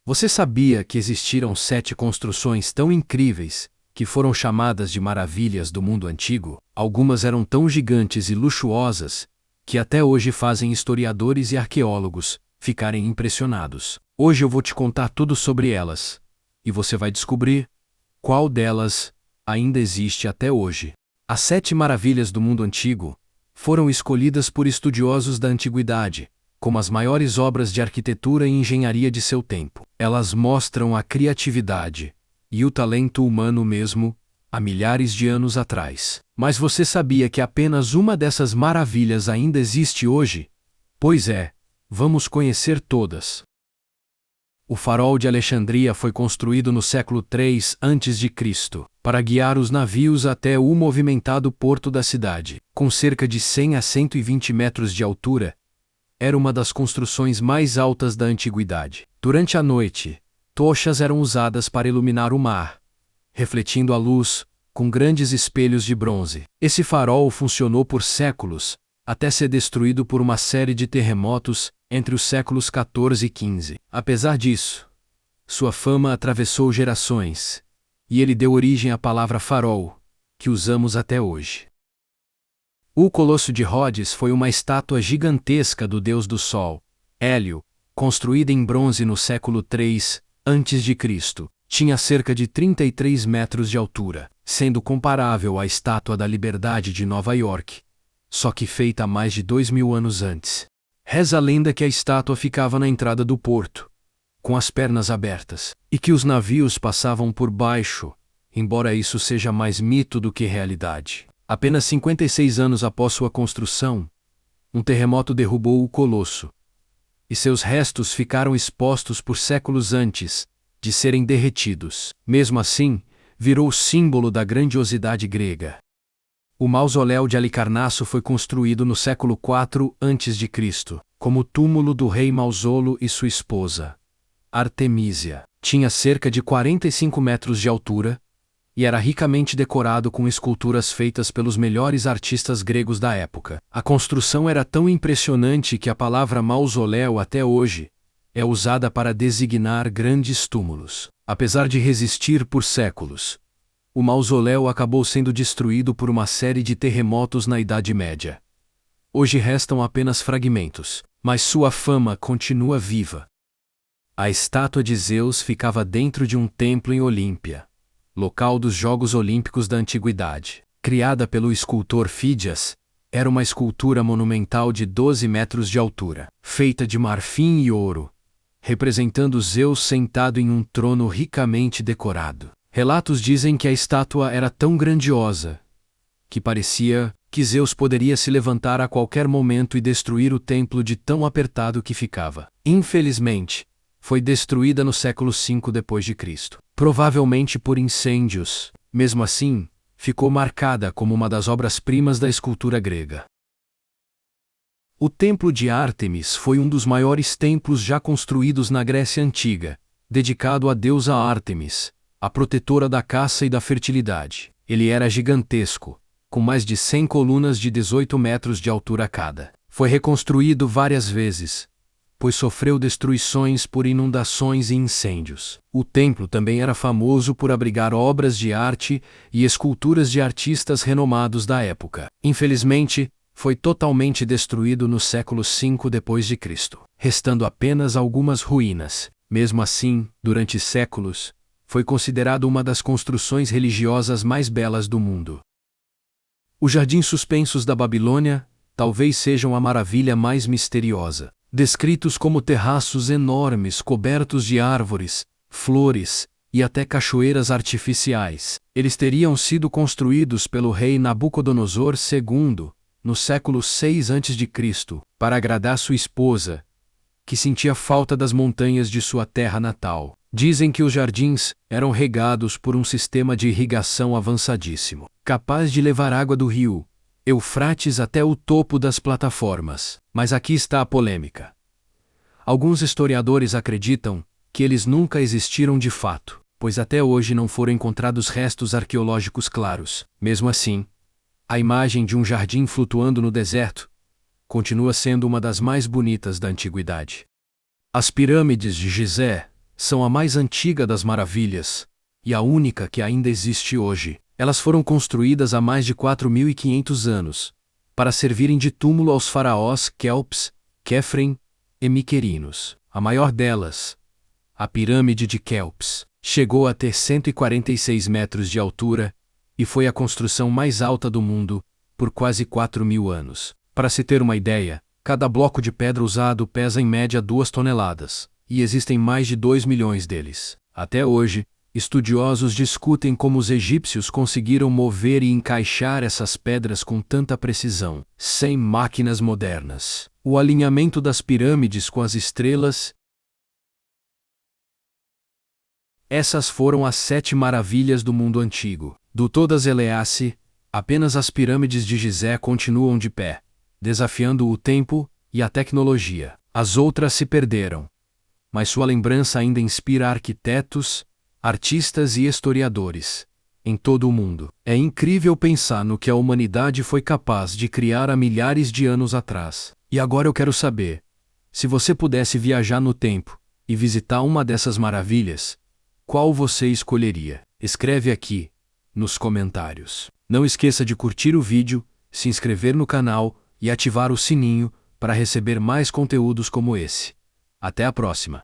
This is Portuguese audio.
Você sabia que existiram 7 construções tão incríveis que foram chamadas de maravilhas do mundo antigo? Algumas eram tão gigantes e luxuosas que até hoje fazem historiadores e arqueólogos ficarem impressionados. Hoje eu vou te contar tudo sobre elas, e você vai descobrir qual delas ainda existe até hoje. As 7 maravilhas do mundo antigo foram escolhidas por estudiosos da antiguidade como as maiores obras de arquitetura e engenharia de seu tempo. Elas mostram a criatividade e o talento humano mesmo há milhares de anos atrás. Mas você sabia que apenas uma dessas maravilhas ainda existe hoje? Pois é, vamos conhecer todas. O farol de Alexandria foi construído no século III a.C. para guiar os navios até o movimentado porto da cidade. Com cerca de 100 a 120 metros de altura, era uma das construções mais altas da antiguidade. Durante a noite, tochas eram usadas para iluminar o mar, refletindo a luz com grandes espelhos de bronze. Esse farol funcionou por séculos, até ser destruído por uma série de terremotos entre os séculos XIV e XV. Apesar disso, sua fama atravessou gerações, e ele deu origem à palavra farol, que usamos até hoje. O Colosso de Rhodes foi uma estátua gigantesca do deus do sol, Hélio, construída em bronze no século III a.C. Tinha cerca de 33 metros de altura, sendo comparável à Estátua da Liberdade de Nova York, só que feita há mais de 2000 anos antes. Reza a lenda que a estátua ficava na entrada do porto, com as pernas abertas, e que os navios passavam por baixo, embora isso seja mais mito do que realidade. Apenas 56 anos após sua construção, um terremoto derrubou o colosso, e seus restos ficaram expostos por séculos antes de serem derretidos. Mesmo assim, virou símbolo da grandiosidade grega. O mausoléu de Halicarnasso foi construído no século IV a.C., como túmulo do rei Mausolo e sua esposa, Artemísia. Tinha cerca de 45 metros de altura, e era ricamente decorado com esculturas feitas pelos melhores artistas gregos da época. A construção era tão impressionante que a palavra mausoléu até hoje é usada para designar grandes túmulos. Apesar de resistir por séculos, o mausoléu acabou sendo destruído por uma série de terremotos na Idade Média. Hoje restam apenas fragmentos, mas sua fama continua viva. A estátua de Zeus ficava dentro de um templo em Olímpia, local dos Jogos Olímpicos da Antiguidade. Criada pelo escultor Fídias, era uma escultura monumental de 12 metros de altura, feita de marfim e ouro, representando Zeus sentado em um trono ricamente decorado. Relatos dizem que a estátua era tão grandiosa que parecia que Zeus poderia se levantar a qualquer momento e destruir o templo de tão apertado que ficava. Infelizmente, foi destruída no século V d.C., provavelmente por incêndios. Mesmo assim, ficou marcada como uma das obras-primas da escultura grega. O Templo de Ártemis foi um dos maiores templos já construídos na Grécia Antiga, dedicado à deusa Ártemis, a protetora da caça e da fertilidade. Ele era gigantesco, com mais de 100 colunas de 18 metros de altura cada. Foi reconstruído várias vezes, pois sofreu destruições por inundações e incêndios. O templo também era famoso por abrigar obras de arte e esculturas de artistas renomados da época. Infelizmente, foi totalmente destruído no século V d.C., restando apenas algumas ruínas. Mesmo assim, durante séculos, foi considerado uma das construções religiosas mais belas do mundo. Os jardins suspensos da Babilônia talvez sejam a maravilha mais misteriosa. Descritos como terraços enormes cobertos de árvores, flores e até cachoeiras artificiais, eles teriam sido construídos pelo rei Nabucodonosor II, no século VI a.C., para agradar sua esposa, que sentia falta das montanhas de sua terra natal. Dizem que os jardins eram regados por um sistema de irrigação avançadíssimo, capaz de levar água do rio Eufrates até o topo das plataformas. Mas aqui está a polêmica. Alguns historiadores acreditam que eles nunca existiram de fato, pois até hoje não foram encontrados restos arqueológicos claros. Mesmo assim, a imagem de um jardim flutuando no deserto continua sendo uma das mais bonitas da antiguidade. As pirâmides de Gizé são a mais antiga das maravilhas, e a única que ainda existe hoje. Elas foram construídas há mais de 4.500 anos, para servirem de túmulo aos faraós Quéops, Quéfren e Miquerinos. A maior delas, a Pirâmide de Quéops, chegou a ter 146 metros de altura e foi a construção mais alta do mundo por quase 4.000 anos. Para se ter uma ideia, cada bloco de pedra usado pesa em média 2 toneladas, e existem mais de 2 milhões deles. Até hoje, estudiosos discutem como os egípcios conseguiram mover e encaixar essas pedras com tanta precisão, sem máquinas modernas. O alinhamento das pirâmides com as estrelas. Essas foram as 7 maravilhas do mundo antigo. Do todas Eleace, apenas as pirâmides de Gizé continuam de pé, desafiando o tempo e a tecnologia. As outras se perderam, mas sua lembrança ainda inspira arquitetos, artistas e historiadores em todo o mundo. É incrível pensar no que a humanidade foi capaz de criar há milhares de anos atrás. E agora eu quero saber, se você pudesse viajar no tempo e visitar uma dessas maravilhas, qual você escolheria? Escreve aqui nos comentários. Não esqueça de curtir o vídeo, se inscrever no canal e ativar o sininho para receber mais conteúdos como esse. Até a próxima!